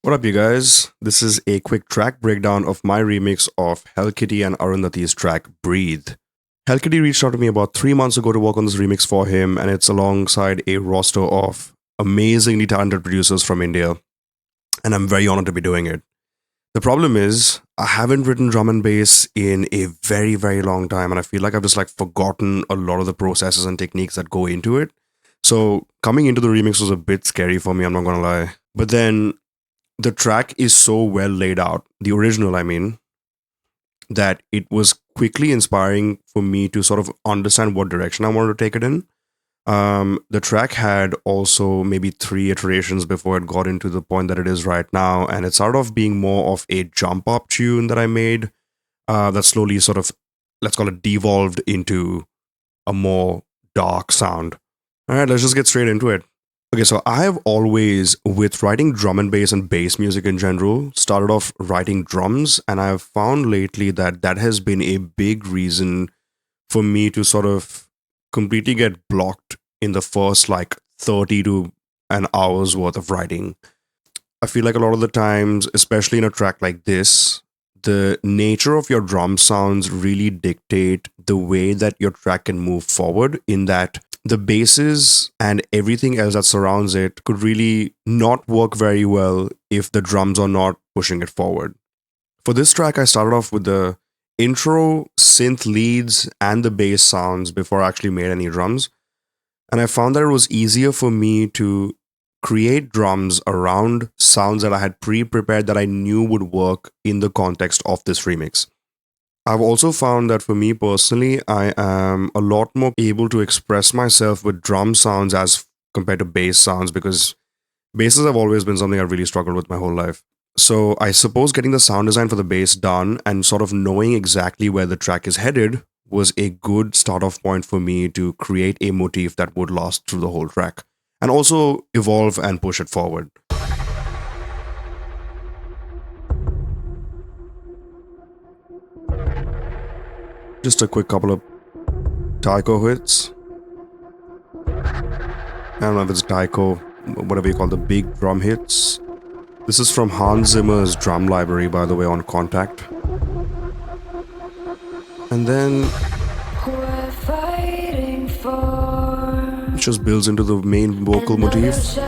What up, you guys? This is a quick track breakdown of my remix of Hellkitty and Arundhati's track Breathe. Hellkitty reached out to me about 3 months ago to work on this remix for him, and it's alongside a roster of amazingly talented producers from India, and I'm very honored to be doing it. The problem is, I haven't written drum and bass in a very, very long time, and I feel like I've just forgotten a lot of the processes and techniques that go into it. So coming into the remix was a bit scary for me, I'm not gonna lie. But then the track is so well laid out, the original, I mean, that it was quickly inspiring for me to sort of understand what direction I wanted to take it in. The track had also maybe 3 iterations before it got into the point that it is right now, and it started off being more of a jump up tune that I made that slowly sort of, let's call it, devolved into a more dark sound. All right, let's just get straight into it. Okay, so I have always, with writing drum and bass music in general, started off writing drums, and I have found lately that that has been a big reason for me to sort of completely get blocked in the first 30 to an hour's worth of writing. I feel like a lot of the times, especially in a track like this, the nature of your drum sounds really dictate the way that your track can move forward, in that the basses and everything else that surrounds it could really not work very well if the drums are not pushing it forward. For this track, I started off with the intro, synth leads, and the bass sounds before I actually made any drums. And I found that it was easier for me to create drums around sounds that I had pre-prepared that I knew would work in the context of this remix. I've also found that for me personally, I am a lot more able to express myself with drum sounds as compared to bass sounds, because basses have always been something I've really struggled with my whole life. So I suppose getting the sound design for the bass done and sort of knowing exactly where the track is headed was a good start off point for me to create a motif that would last through the whole track and also evolve and push it forward. Just a quick couple of taiko hits. I don't know if it's taiko, whatever you call the big drum hits. This is from Hans Zimmer's drum library, by the way, on Contact. And then it just builds into the main vocal motif.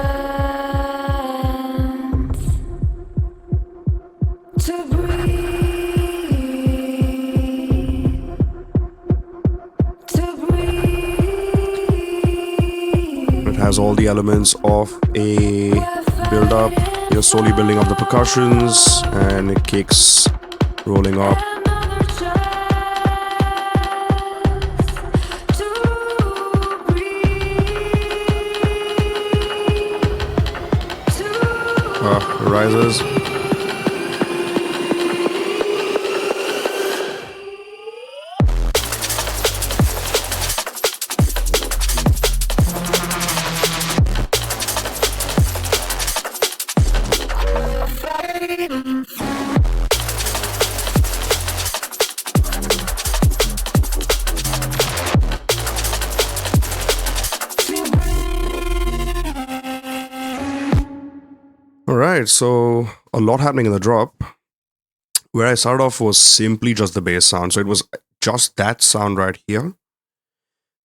Has all the elements of a build-up. You're slowly building up the percussions and it kicks, rolling up. Rises. Alright, so a lot happening in the drop. Where I started off was simply just the bass sound. So it was just that sound right here.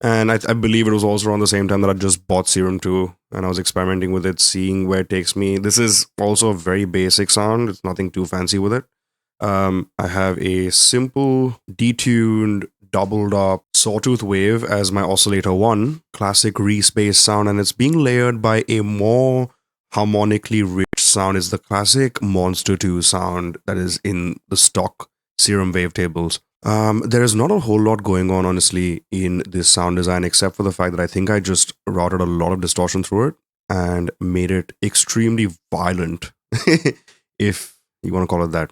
And I believe it was also around the same time that I just bought Serum 2 and I was experimenting with it, seeing where it takes me. This is also a very basic sound. It's nothing too fancy with it. I have a simple, detuned, doubled up sawtooth wave as my oscillator 1, classic re-space sound, and it's being layered by a more harmonically rich sound. Is the classic Monster 2 sound that is in the stock Serum wavetables. There is not a whole lot going on, honestly, in this sound design, except for the fact that I think I just routed a lot of distortion through it and made it extremely violent, if you want to call it that.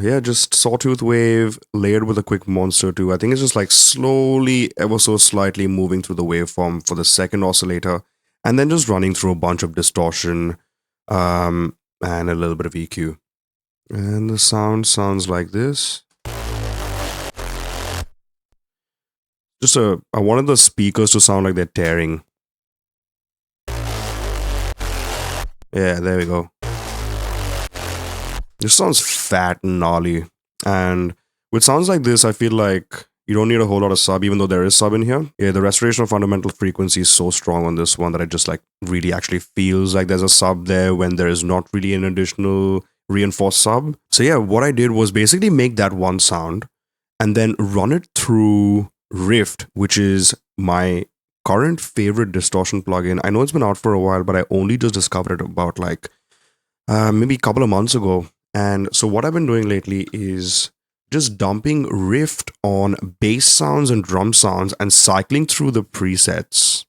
Yeah, just sawtooth wave layered with a quick Monster 2. I think it's just slowly, ever so slightly moving through the waveform for the second oscillator, and then just running through a bunch of distortion and a little bit of EQ. And the sound sounds like this. I wanted the speakers to sound like they're tearing. Yeah, there we go. This sounds fat and gnarly. And with sounds like this, I feel like you don't need a whole lot of sub, even though there is sub in here. Yeah, the restoration of fundamental frequency is so strong on this one that it just like really actually feels like there's a sub there when there is not really an additional reinforced sub. So yeah, what I did was basically make that one sound and then run it through Rift, which is my current favorite distortion plugin. I know it's been out for a while, but I only just discovered it about like maybe a couple of months ago. And so what I've been doing lately is just dumping Rift on bass sounds and drum sounds and cycling through the presets.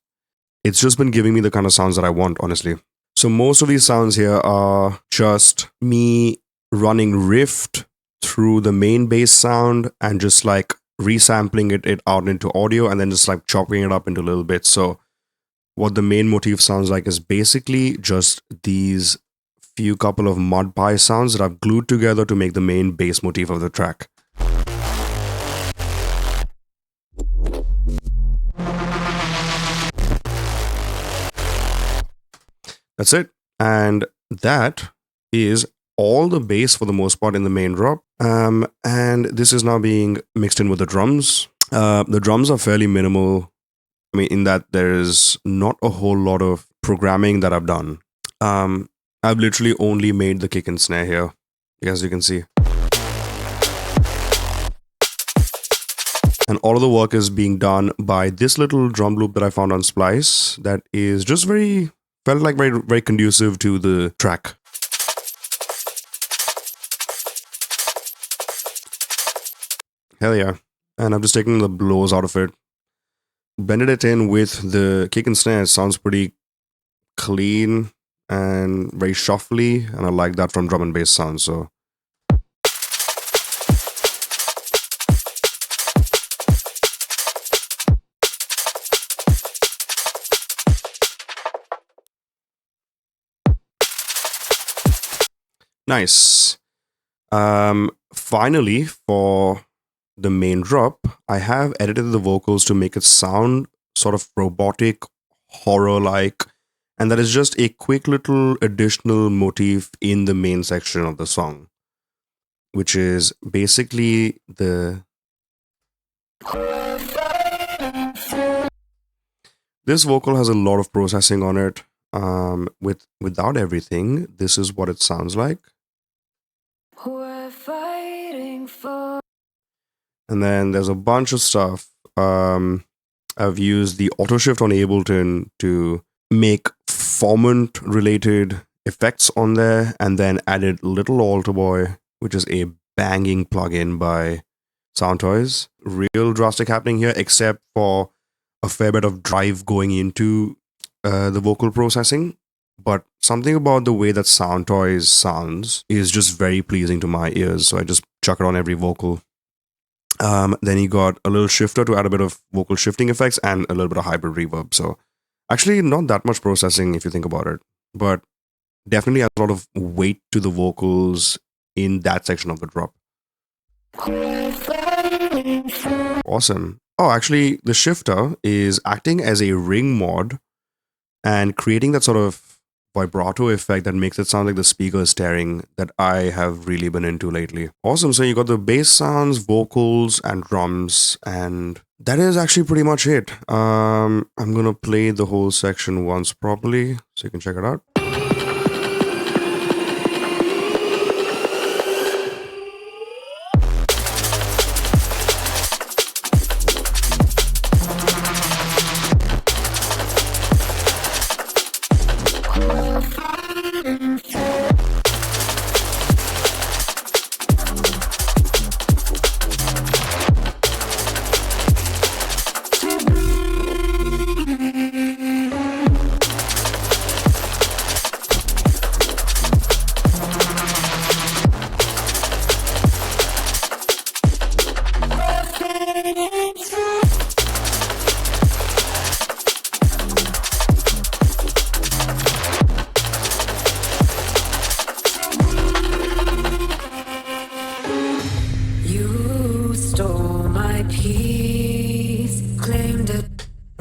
It's just been giving me the kind of sounds that I want, honestly. So most of these sounds here are just me running Rift through the main bass sound and just like resampling it out into audio and then just like chopping it up into little bits. So what the main motif sounds like is basically just these few couple of mud pie sounds that I've glued together to make the main bass motif of the track. That's it. And that is all the bass for the most part in the main drop. And this is now being mixed in with the drums. The drums are fairly minimal. I mean, in that there is not a whole lot of programming that I've done. I've literally only made the kick and snare here, as you can see. And all of the work is being done by this little drum loop that I found on Splice that is just felt like very conducive to the track. Hell yeah. And I'm just taking the blows out of it. Blended it in with the kick and snare. It sounds pretty clean and very shuffly, and I like that from drum and bass sounds. So nice. Finally, for the main drop, I have edited the vocals to make it sound sort of robotic, horror-like, and that is just a quick little additional motif in the main section of the song, which is basically the... This vocal has a lot of processing on it. Without everything, this is what it sounds like. And then there's a bunch of stuff. I've used the auto shift on Ableton to make formant related effects on there, and then added Little Altar Boy, which is a banging plugin by Soundtoys. Real drastic happening here, except for a fair bit of drive going into the vocal processing. But something about the way that Soundtoys sounds is just very pleasing to my ears, so I just chuck it on every vocal. Then you got a little shifter to add a bit of vocal shifting effects and a little bit of hybrid reverb. So actually not that much processing if you think about it, but definitely has a lot of weight to the vocals in that section of the drop. Awesome. Oh, actually the shifter is acting as a ring mod and creating that sort of vibrato effect that makes it sound like the speaker is staring, that I have really been into lately. Awesome. So you got the bass sounds, vocals, and drums, and that is actually pretty much it. I'm gonna play the whole section once properly so you can check it out.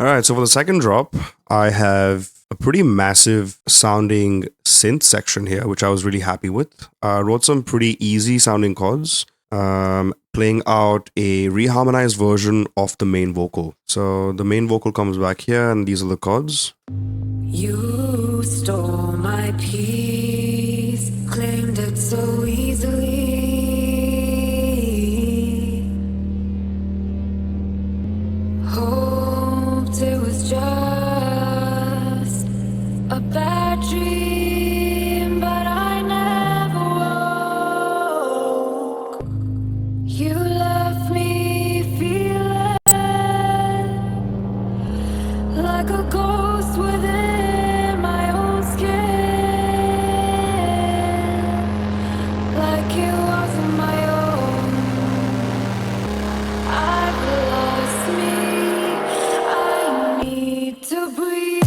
All right, so for the second drop, I have a pretty massive sounding synth section here, which I was really happy with. I wrote some pretty easy sounding chords, playing out a reharmonized version of the main vocal. So the main vocal comes back here, and these are the chords. You stole my peace, claimed it so easily. Hoped it was just a bad dream, but I never woke. You left me feeling like a ghost within my own skin, like it wasn't my own. I've lost me. I need to breathe.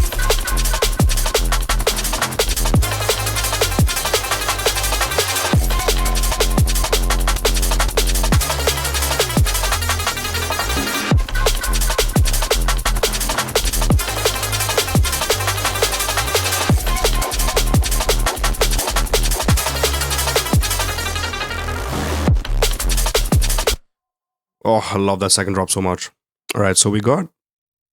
Oh, I love that second drop so much. All right, so we got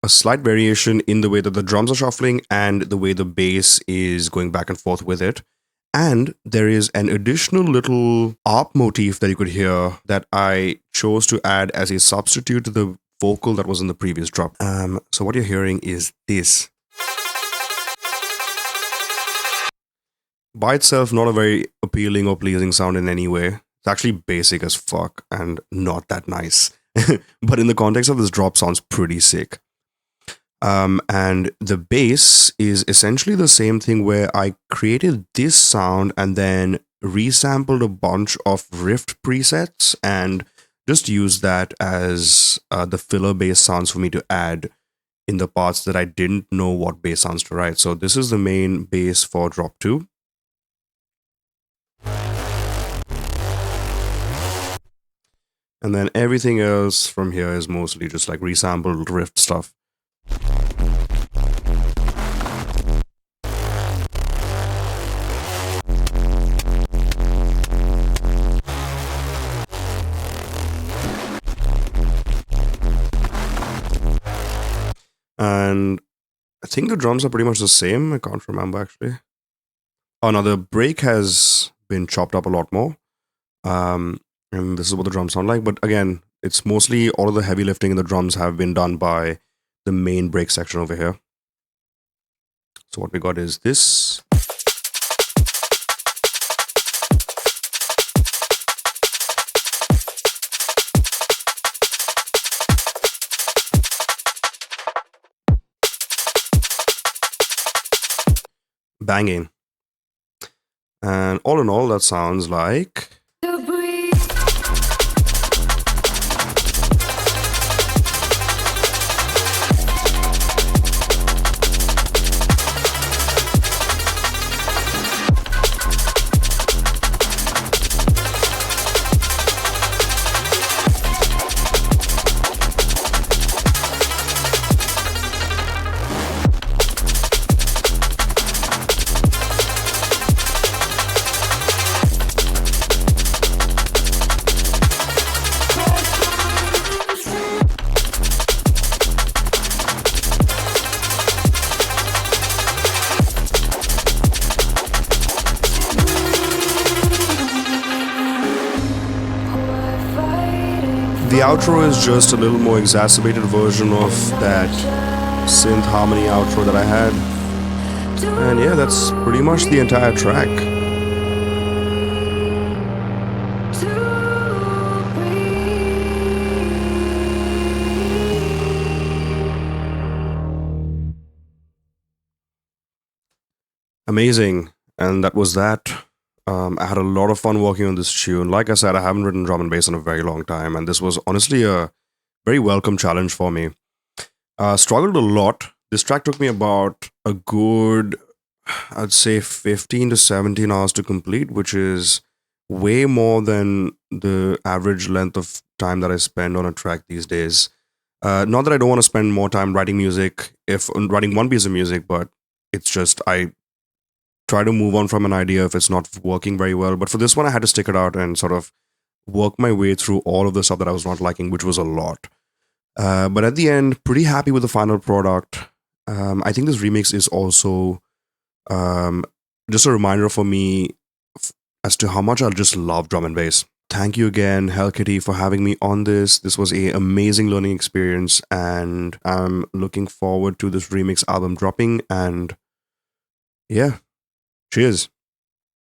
a slight variation in the way that the drums are shuffling and the way the bass is going back and forth with it. And there is an additional little ARP motif that you could hear that I chose to add as a substitute to the vocal that was in the previous drop. So what you're hearing is this. By itself, not a very appealing or pleasing sound in any way. It's actually basic as fuck and not that nice. But in the context of this drop, sounds pretty sick. And the bass is essentially the same thing where I created this sound and then resampled a bunch of riff presets and just used that as the filler bass sounds for me to add in the parts that I didn't know what bass sounds to write. So this is the main bass for drop 2. And then everything else from here is mostly just like resampled riff stuff. And I think the drums are pretty much the same. I can't remember actually. Oh no, the break has been chopped up a lot more. And this is what the drums sound like. But again, it's mostly all of the heavy lifting in the drums have been done by the main break section over here. So what we got is this. Banging. And all in all, that sounds like... The outro is just a little more exacerbated version of that synth harmony outro that I had. And yeah, that's pretty much the entire track. Amazing. And that was that. I had a lot of fun working on this tune. Like I said, I haven't written drum and bass in a very long time, and this was honestly a very welcome challenge for me. Struggled a lot. This track took me about a good, I'd say 15 to 17 hours to complete, which is way more than the average length of time that I spend on a track these days. Not that I don't want to spend more time writing music, if writing one piece of music, but it's just I try to move on from an idea if it's not working very well. But for this one, I had to stick it out and sort of work my way through all of the stuff that I was not liking, which was a lot. But at the end, pretty happy with the final product. I think this remix is also just a reminder for me as to how much I just love drum and bass. Thank you again, Hellkitty, for having me on this. This was an amazing learning experience, and I'm looking forward to this remix album dropping. And yeah, cheers.